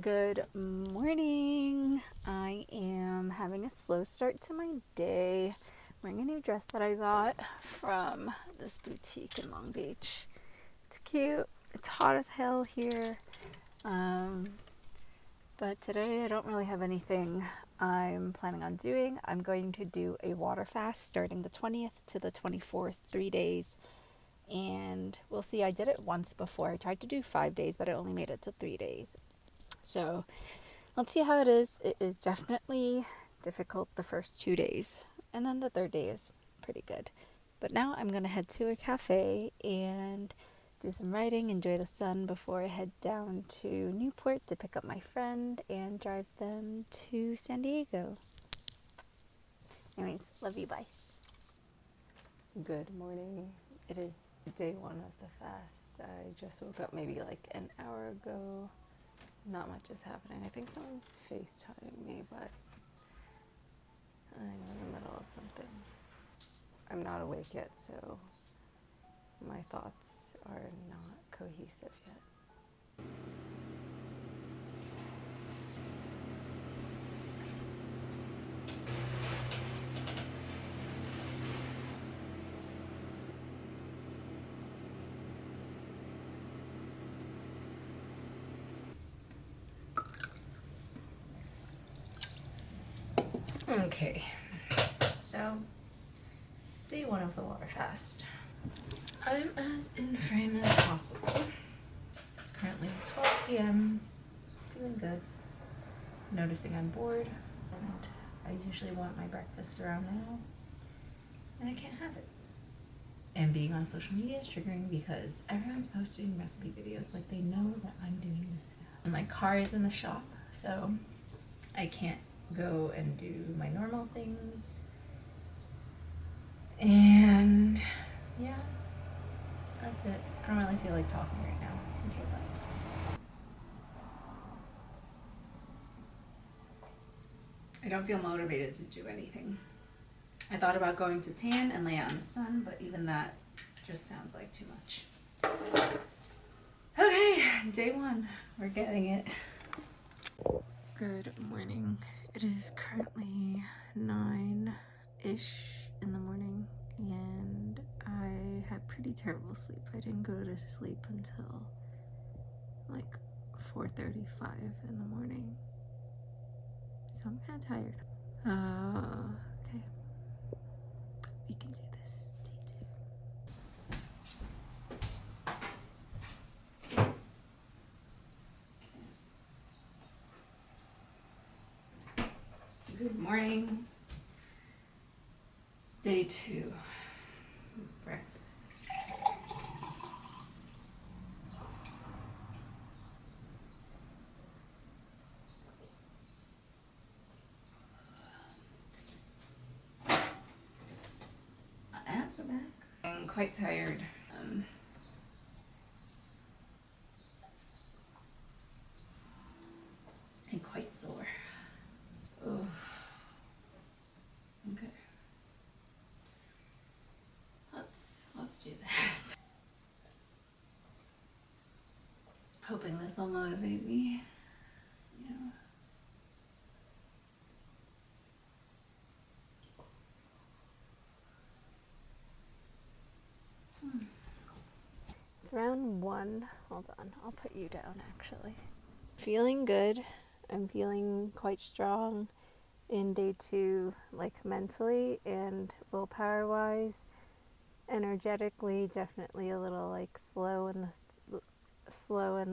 Good morning. I am having a slow start to my day. I'm wearing a new dress that I got from this boutique in Long Beach. It's cute. It's hot as hell here. But today I don't really have anything I'm planning on doing. I'm going to do a water fast starting the 20th to the 24th, 3 days. And we'll see. I did it once before. I tried to do 5 days, but I only made it to 3 days. So let's see how it is. It is definitely difficult the first 2 days, and then the third day is pretty good. But now I'm going to head to a cafe and do some writing, enjoy the sun before I head down to Newport to pick up my friend and drive them to San Diego. Anyways, love you, bye. Good morning. It is day one of the fast. I just woke up maybe like an hour ago. Not much is happening. I think someone's FaceTiming me, but I'm in the middle of something. I'm not awake yet, so my thoughts are not cohesive yet. Okay, so day one of the water fast. I'm as in frame as possible. It's currently 12 p.m. Feeling good. Noticing I'm bored, and I usually want my breakfast around now, and I can't have it. And being on social media is triggering because everyone's posting recipe videos like they know that I'm doing this fast. And my car is in the shop, so I can't go and do my normal things. And yeah, that's it. I don't really feel like talking right now. Okay, bye. I don't feel motivated to do anything. I thought about going to tan and lay out in the sun, but even that just sounds like too much. Okay, day one. We're getting it. Good morning. It is currently 9-ish in the morning, and I had pretty terrible sleep. I didn't go to sleep until like 4:35 in the morning, so I'm kind of tired. Okay, we can do this. Day 2. Good morning. Day 2. Breakfast. My abs are back. I'm quite tired. And quite sore. Oh. Okay. Let's do this. Hoping this will motivate me. Yeah. It's around 1. Hold on, I'll put you down actually. Feeling good. I'm feeling quite strong in day 2, like mentally and willpower wise. Energetically, definitely a little like slow and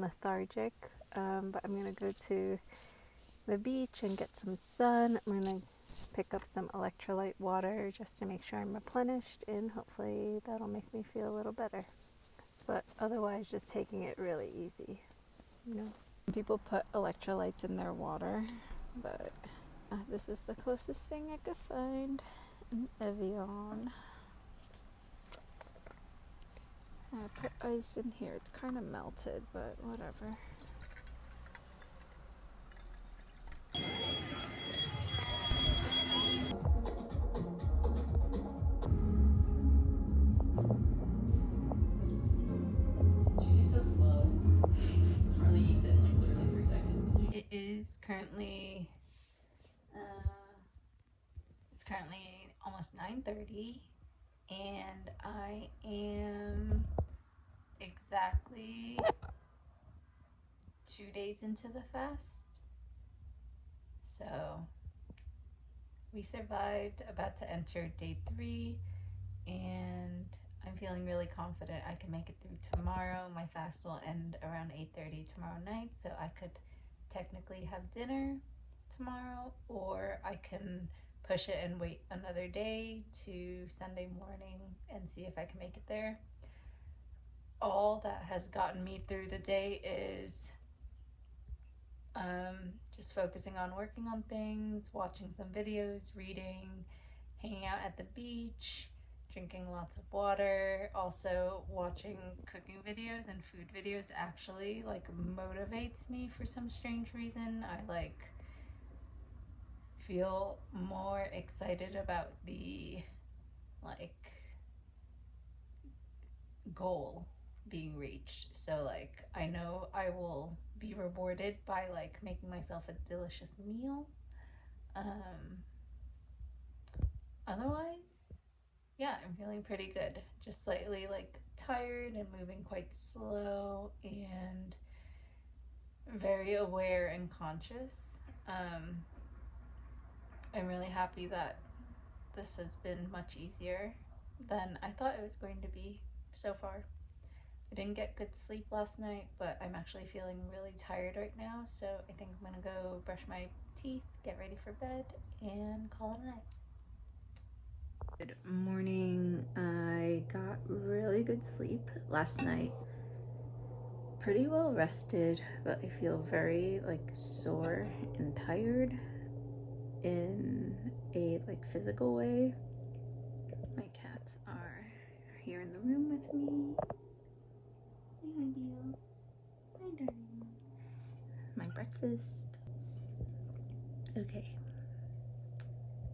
lethargic. But I'm gonna go to the beach and get some sun. I'm gonna pick up some electrolyte water just to make sure I'm replenished, and hopefully that'll make me feel a little better. But otherwise, just taking it really easy, you know. People put electrolytes in their water, but this is the closest thing I could find. An Evian. I put ice in here. It's kind of melted, but whatever. almost 9:30 and I am exactly 2 days into the fast. So we survived, about to enter day 3, and I'm feeling really confident I can make it through tomorrow. My fast will end around 8:30 tomorrow night, so I could technically have dinner tomorrow, or I can push it and wait another day to Sunday morning and see if I can make it there. All that has gotten me through the day is just focusing on working on things, watching some videos, reading, hanging out at the beach, drinking lots of water. Also watching cooking videos and food videos actually like motivates me for some strange reason. I like feel more excited about the like goal being reached. So like I know I will be rewarded by like making myself a delicious meal. Otherwise, yeah, I'm feeling pretty good. Just slightly like tired and moving quite slow and very aware and conscious. I'm really happy that this has been much easier than I thought it was going to be so far. I didn't get good sleep last night, but I'm actually feeling really tired right now, so I think I'm gonna go brush my teeth, get ready for bed, and call it a night. Good morning. I got really good sleep last night. Pretty well rested, but I feel very like sore and tired in a like physical way. My cats are here in the room with me. Say hi, Beal. Hi, darling. My breakfast. Okay.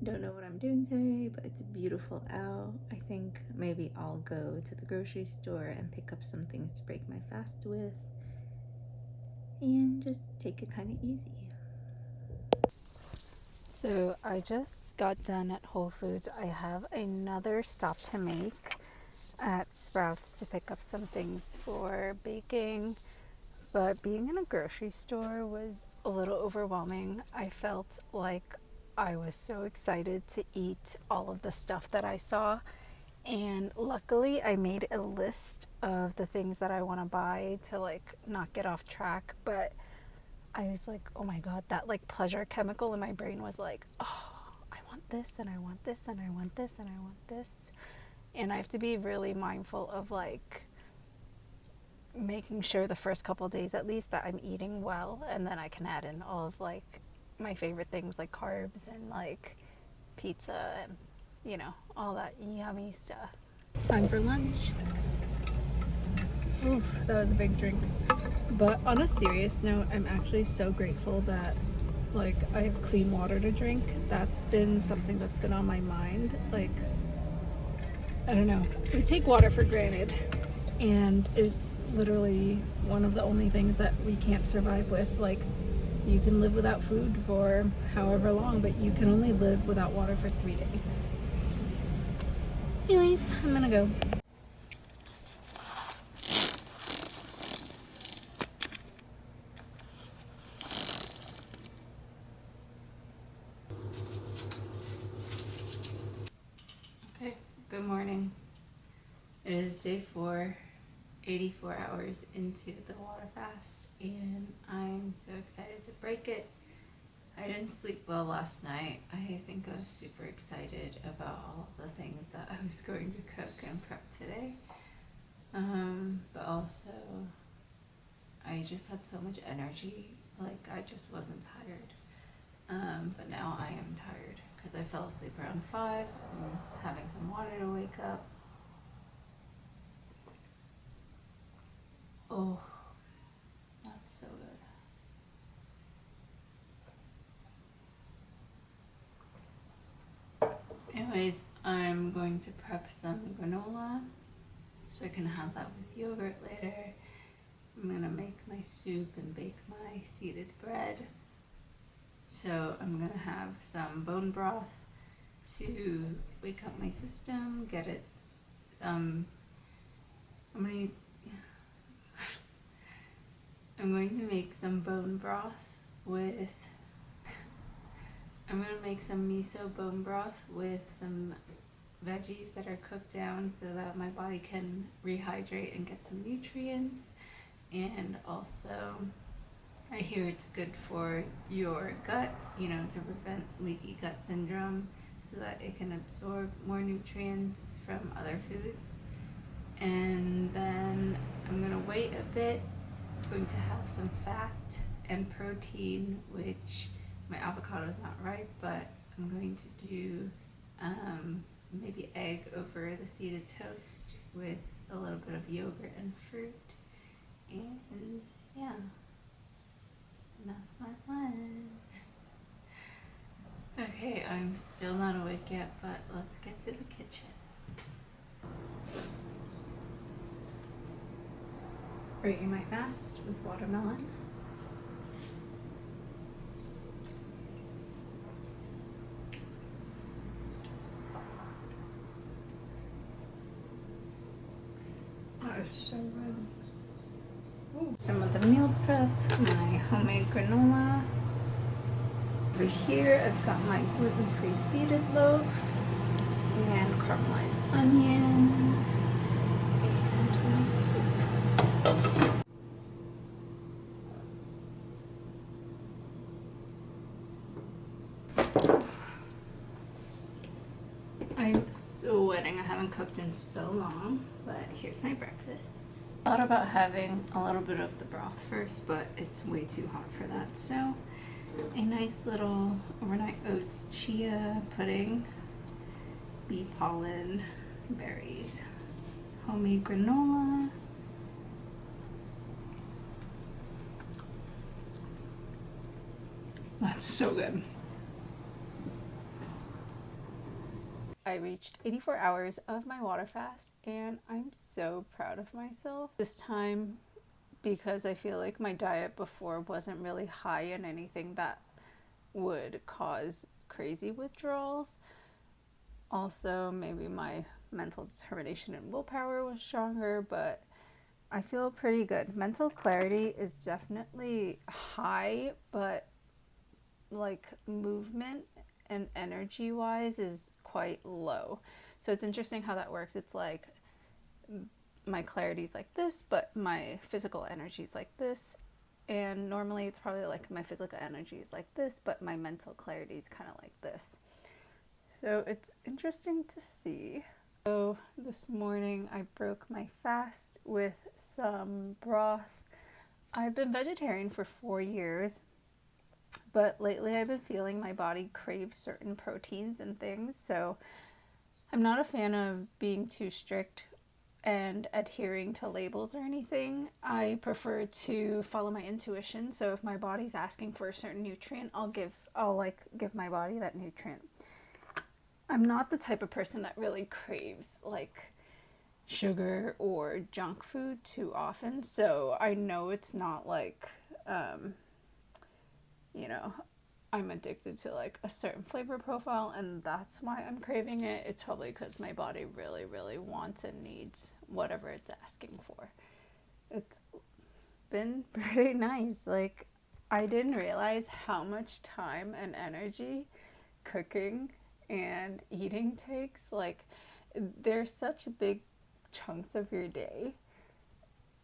Don't know what I'm doing today, but it's beautiful out. I think maybe I'll go to the grocery store and pick up some things to break my fast with and just take it kind of easy. So I just got done at Whole Foods. I have another stop to make at Sprouts to pick up some things for baking, but being in a grocery store was a little overwhelming. I felt like I was so excited to eat all of the stuff that I saw, and luckily I made a list of the things that I want to buy to like not get off track. But I was like, oh my god, that like pleasure chemical in my brain was like, oh, I want this and I want this and I want this and I want this. And I have to be really mindful of like making sure the first couple days at least that I'm eating well, and then I can add in all of like my favorite things like carbs and like pizza and all that yummy stuff. Time for lunch. Ooh, that was a big drink. But on a serious note, I'm actually so grateful that like I have clean water to drink. That's been something that's been on my mind. Like, I don't know. We take water for granted, and it's literally one of the only things that we can't survive with. Like, you can live without food for however long, but you can only live without water for 3 days. Anyways, I'm gonna go. Okay, good morning. It is day 4, 84 hours into the water fast, and I'm so excited to break it. I didn't sleep well last night. I think I was super excited about all of the things that I was going to cook and prep today. But also, I just had so much energy, like I just wasn't tired. But now I am tired because I fell asleep around 5. I'm having some water to wake up. Oh, that's so good. Anyways, I'm going to prep some granola so I can have that with yogurt later. I'm gonna make my soup and bake my seeded bread. So I'm gonna have some bone broth to wake up my system, get it, I'm going to make some bone broth with, I'm going to make some miso bone broth with some veggies that are cooked down so that my body can rehydrate and get some nutrients. And also, I hear it's good for your gut, to prevent leaky gut syndrome so that it can absorb more nutrients from other foods. And then I'm going to wait a bit. I'm going to have some fat and protein, which my avocado is not ripe, but I'm going to do maybe egg over the seeded toast with a little bit of yogurt and fruit. And yeah, that's my plan. Okay, I'm still not awake yet, but let's get to the kitchen. Breaking my fast with watermelon. That is so good. Ooh. Some of the meal prep, my homemade granola. Over here, I've got my gluten-free seeded loaf and caramelized onions and my soup. I'm sweating. I haven't cooked in so long, but here's my breakfast. I thought about having a little bit of the broth first, but it's way too hot for that. So a nice little overnight oats chia pudding, bee pollen, berries, homemade granola. That's so good. I reached 84 hours of my water fast and I'm so proud of myself. This time, because I feel like my diet before wasn't really high in anything that would cause crazy withdrawals. Also, maybe my mental determination and willpower was stronger, but I feel pretty good. Mental clarity is definitely high, but like movement and energy wise is quite low. So it's interesting how that works. It's like my clarity is like this, but my physical energy is like this. And normally it's probably like my physical energy is like this, but my mental clarity is kind of like this. So it's interesting to see. So this morning I broke my fast with some broth. I've been vegetarian for 4 years, but lately I've been feeling my body crave certain proteins and things, so I'm not a fan of being too strict and adhering to labels or anything. I prefer to follow my intuition, so if my body's asking for a certain nutrient, I'll give my body that nutrient. I'm not the type of person that really craves like sugar or junk food too often, so I know it's not like I'm addicted to like a certain flavor profile and that's why I'm craving it. It's probably because my body really, really wants and needs whatever it's asking for. It's been pretty nice. Like, I didn't realize how much time and energy cooking and eating takes. Like, there's such big chunks of your day.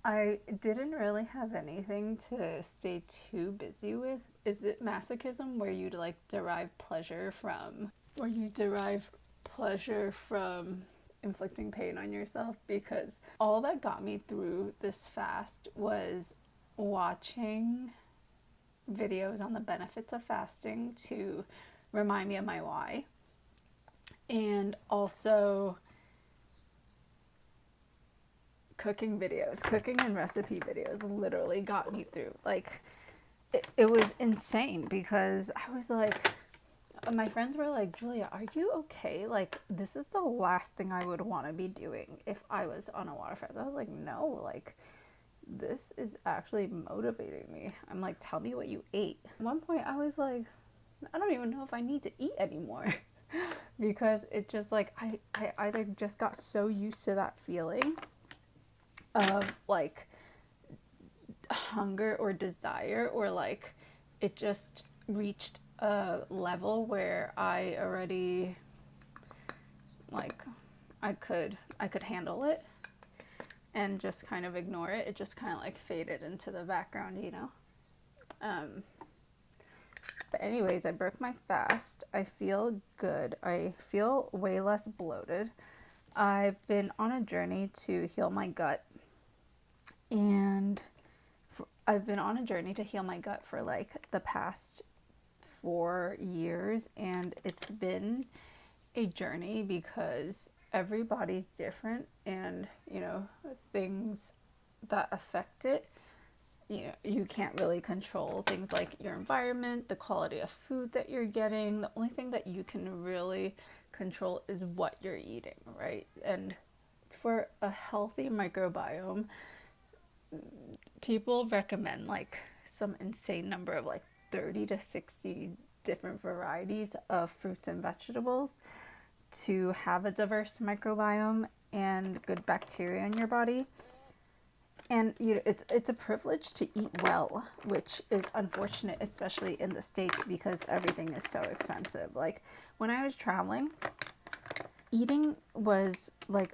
I didn't really have anything to stay too busy with. Is it masochism where you like derive pleasure from inflicting pain on yourself? Because all that got me through this fast was watching videos on the benefits of fasting to remind me of my why, and also cooking and recipe videos literally got me through. Like, it was insane because I was like, my friends were like, Julia, are you okay? Like, this is the last thing I would want to be doing if I was on a water fast. I was like, no, like, this is actually motivating me. I'm like, tell me what you ate. At one point I was like, I don't even know if I need to eat anymore because it just like I either just got so used to that feeling of like hunger or desire, or like it just reached a level where I already like I could handle it and just kind of ignore it. It just kind of like faded into the background, you know. But anyways, I broke my fast. I feel good. I feel way less bloated. I've been on a journey to heal my gut, and I've been on a journey to heal my gut for like the past 4 years, and it's been a journey because everybody's different, and you know, things that affect it, you know, you can't really control things like your environment, the quality of food that you're getting. The only thing that you can really control is what you're eating, right? And for a healthy microbiome, people recommend like some insane number of like 30 to 60 different varieties of fruits and vegetables to have a diverse microbiome and good bacteria in your body. And you know, it's a privilege to eat well, which is unfortunate, especially in the States, because everything is so expensive. Like when I was traveling, eating was like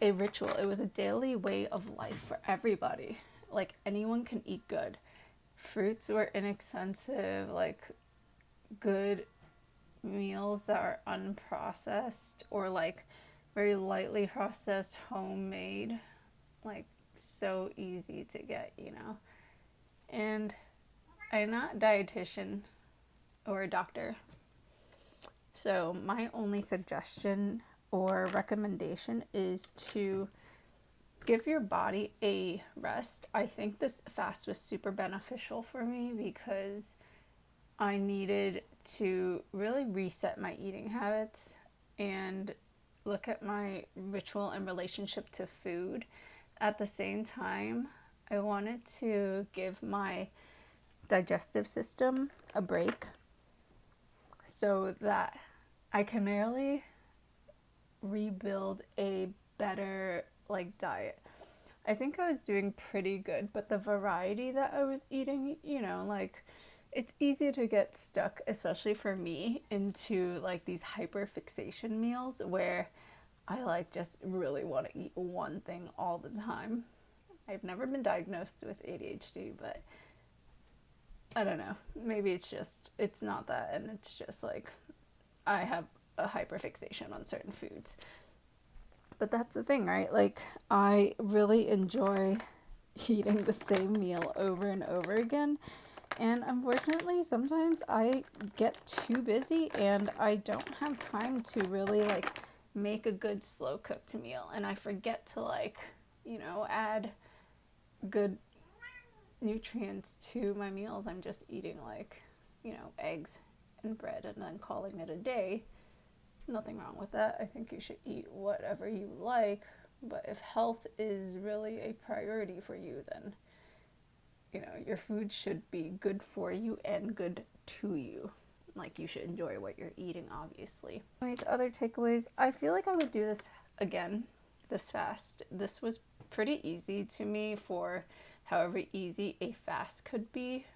a ritual. It was a daily way of life for everybody. Like anyone can eat good. Fruits were inexpensive, like good meals that are unprocessed or like very lightly processed, homemade, like so easy to get, you know. And I'm not a dietitian or a doctor, so my only suggestion or recommendation is to give your body a rest. I think this fast was super beneficial for me because I needed to really reset my eating habits and look at my ritual and relationship to food. At the same time, I wanted to give my digestive system a break so that I can really rebuild a better like diet. I think I was doing pretty good, but the variety that I was eating, you know, like it's easy to get stuck, especially for me, into like these hyper fixation meals where I like just really want to eat one thing all the time. I've never been diagnosed with ADHD, but I don't know. Maybe it's not that, and it's just like I have a hyperfixation on certain foods. But that's the thing, right? Like, I really enjoy eating the same meal over and over again. And unfortunately, sometimes I get too busy and I don't have time to really like make a good slow cooked meal. And I forget to like, you know, add good nutrients to my meals. I'm just eating like, you know, eggs and bread and then calling it a day. Nothing wrong with that. I think you should eat whatever you like, but if health is really a priority for you, then you know, your food should be good for you and good to you. Like, you should enjoy what you're eating, obviously. Anyways, other takeaways. I feel like I would do this again, this fast. This was pretty easy to me for however easy a fast could be.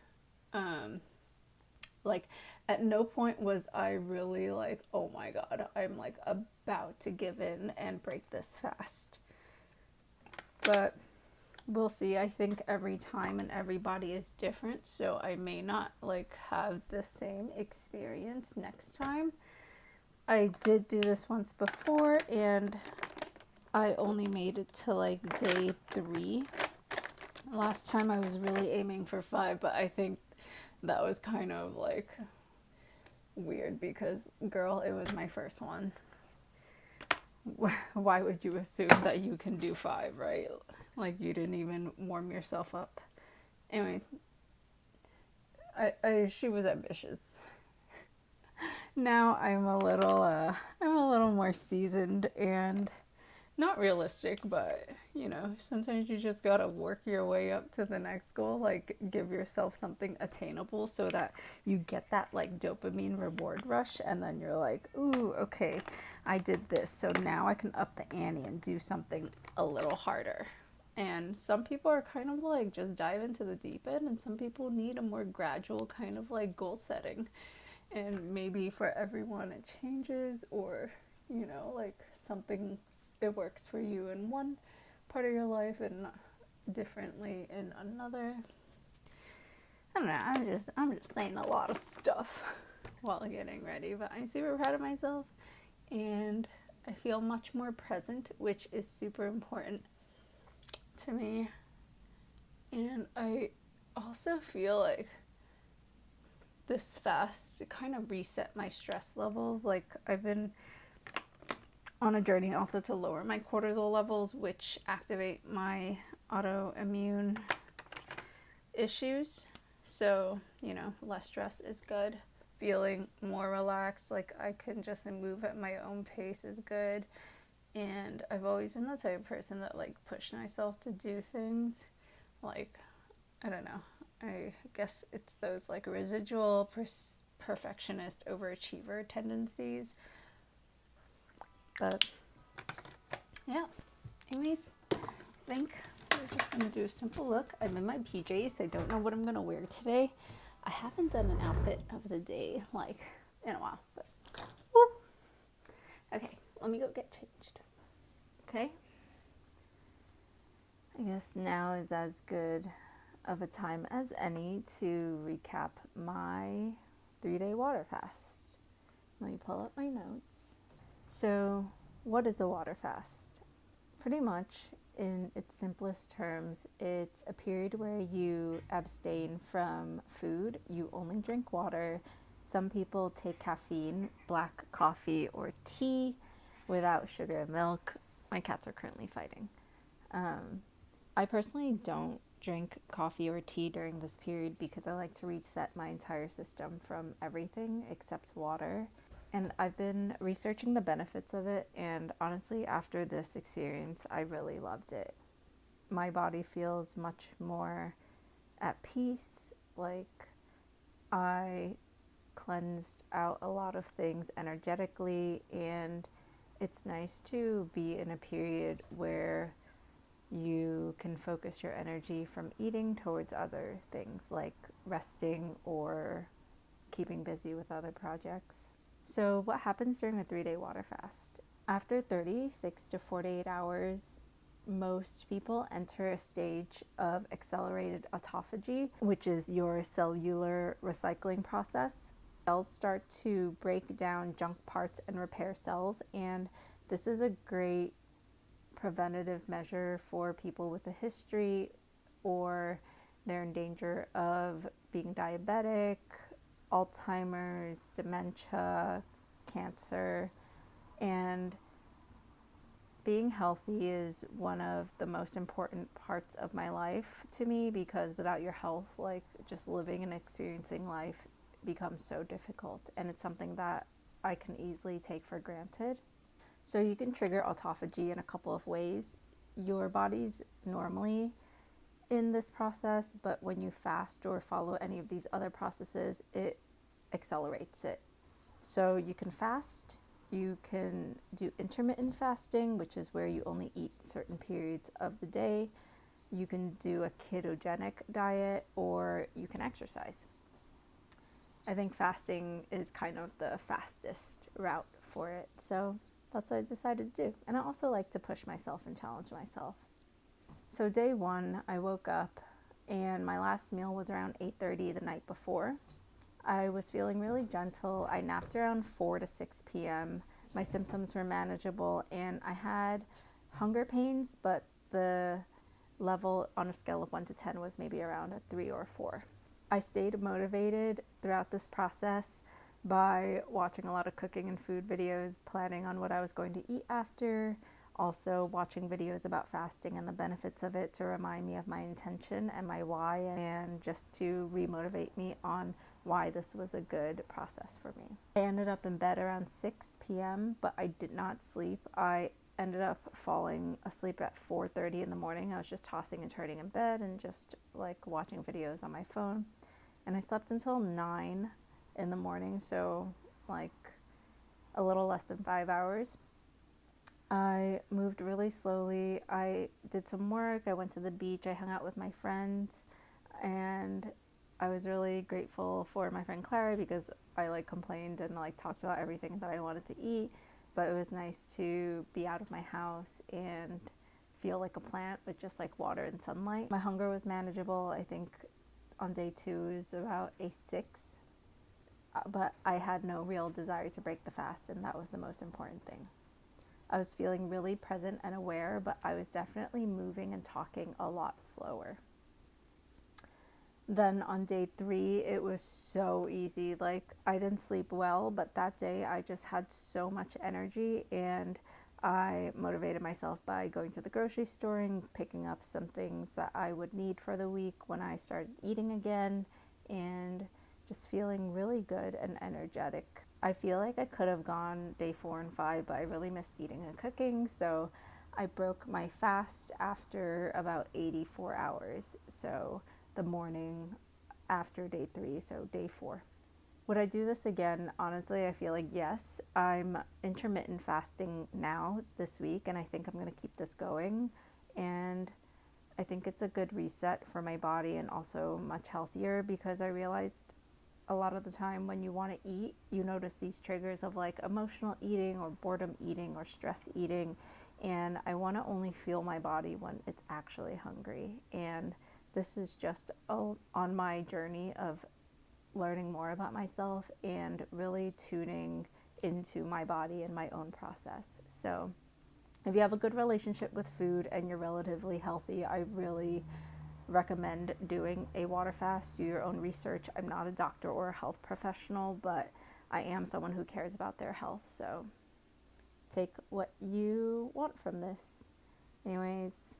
Like, at no point was I really like, oh my god, I'm like about to give in and break this fast. But we'll see. I think every time and everybody is different, so I may not like have the same experience next time. I did do this once before and I only made it to like day 3. Last time I was really aiming for 5, but I think that was kind of like weird because, girl, it was my first one. Why would you assume that you can do 5, right? Like, you didn't even warm yourself up. Anyways, she was ambitious. Now I'm a little more seasoned, and not realistic, but you know, sometimes you just gotta work your way up to the next goal. Like, give yourself something attainable so that you get that like dopamine reward rush, and then you're like, ooh, okay, I did this, so now I can up the ante and do something a little harder. And some people are kind of like just dive into the deep end, and some people need a more gradual kind of like goal setting. And maybe for everyone it changes, or you know, like something, it works for you in one part of your life and differently in another. I don't know, I'm just saying a lot of stuff while getting ready, but I'm super proud of myself, and I feel much more present, which is super important to me. And I also feel like this fast kind of reset my stress levels. Like, I've been on a journey also to lower my cortisol levels, which activate my autoimmune issues. So, you know, less stress is good. Feeling more relaxed, like I can just move at my own pace, is good. And I've always been the type of person that like pushed myself to do things. Like, I don't know, I guess it's those like residual perfectionist overachiever tendencies. But yeah, anyways, I think we're just gonna do a simple look. I'm in my PJs. I don't know what I'm gonna wear today. I haven't done an outfit of the day like in a while, but woo. Okay, let me go get changed. Okay, I guess now is as good of a time as any to recap my 3-day water fast. Let me pull up my notes. So, what is a water fast? Pretty much, in its simplest terms, it's a period where you abstain from food, you only drink water. Some people take caffeine, black coffee, or tea without sugar and milk. My cats are currently fighting. I personally don't drink coffee or tea during this period because I like to reset my entire system from everything except water. And I've been researching the benefits of it, and honestly, after this experience, I really loved it. My body feels much more at peace. Like, I cleansed out a lot of things energetically, and it's nice to be in a period where you can focus your energy from eating towards other things like resting or keeping busy with other projects. So, what happens during a 3-day water fast? After 36 to 48 hours, most people enter a stage of accelerated autophagy, which is your cellular recycling process. Cells start to break down junk parts and repair cells, and this is a great preventative measure for people with a history, or they're in danger of being diabetic, Alzheimer's, dementia, cancer. And being healthy is one of the most important parts of my life to me, because without your health, like, just living and experiencing life becomes so difficult, and it's something that I can easily take for granted. So you can trigger autophagy in a couple of ways. Your body's normally in this process, but when you fast or follow any of these other processes, it accelerates it. So you can fast, you can do intermittent fasting, which is where you only eat certain periods of the day. You can do a ketogenic diet, or you can exercise. I think fasting is kind of the fastest route for it, so that's what I decided to do. And I also like to push myself and challenge myself. So day 1, I woke up and my last meal was around 8:30 the night before. I was feeling really gentle. I napped around 4 to 6 p.m. My symptoms were manageable, and I had hunger pains, but the level on a scale of 1 to 10 was maybe around a 3 or 4. I stayed motivated throughout this process by watching a lot of cooking and food videos, planning on what I was going to eat after, also watching videos about fasting and the benefits of it to remind me of my intention and my why, and just to remotivate me on why this was a good process for me. I ended up in bed around 6 p.m., but I did not sleep. I ended up falling asleep at 4:30 in the morning. I was just tossing and turning in bed and just like watching videos on my phone. And I slept until 9 in the morning, so like a little less than 5 hours. I moved really slowly. I did some work. I went to the beach. I hung out with my friends, and I was really grateful for my friend Clara because I like complained and like talked about everything that I wanted to eat, but it was nice to be out of my house and feel like a plant with just like water and sunlight. My hunger was manageable. I think on day 2 is about a 6, but I had no real desire to break the fast, and that was the most important thing. I was feeling really present and aware, but I was definitely moving and talking a lot slower. Then on day 3, it was so easy. Like, I didn't sleep well, but that day I just had so much energy, and I motivated myself by going to the grocery store and picking up some things that I would need for the week when I started eating again, and just feeling really good and energetic. I feel like I could have gone day 4 and 5, but I really missed eating and cooking, so I broke my fast after about 84 hours. So the morning after day 3, so day 4. Would I do this again? Honestly, I feel like yes. I'm intermittent fasting now this week, and I think I'm going to keep this going. And I think it's a good reset for my body and also much healthier, because I realized a lot of the time when you want to eat, you notice these triggers of like emotional eating or boredom eating or stress eating. And I want to only feel my body when it's actually hungry. And this is just on my journey of learning more about myself and really tuning into my body and my own process. So if you have a good relationship with food and you're relatively healthy, I really recommend doing a water fast. Do your own research. I'm not a doctor or a health professional, but I am someone who cares about their health. So take what you want from this. Anyways,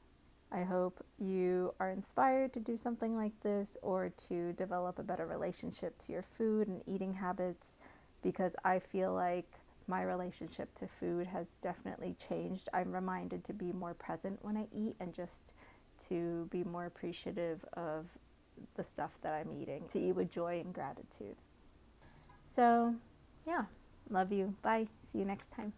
I hope you are inspired to do something like this or to develop a better relationship to your food and eating habits, because I feel like my relationship to food has definitely changed. I'm reminded to be more present when I eat and just to be more appreciative of the stuff that I'm eating, to eat with joy and gratitude. So, yeah, love you. Bye. See you next time.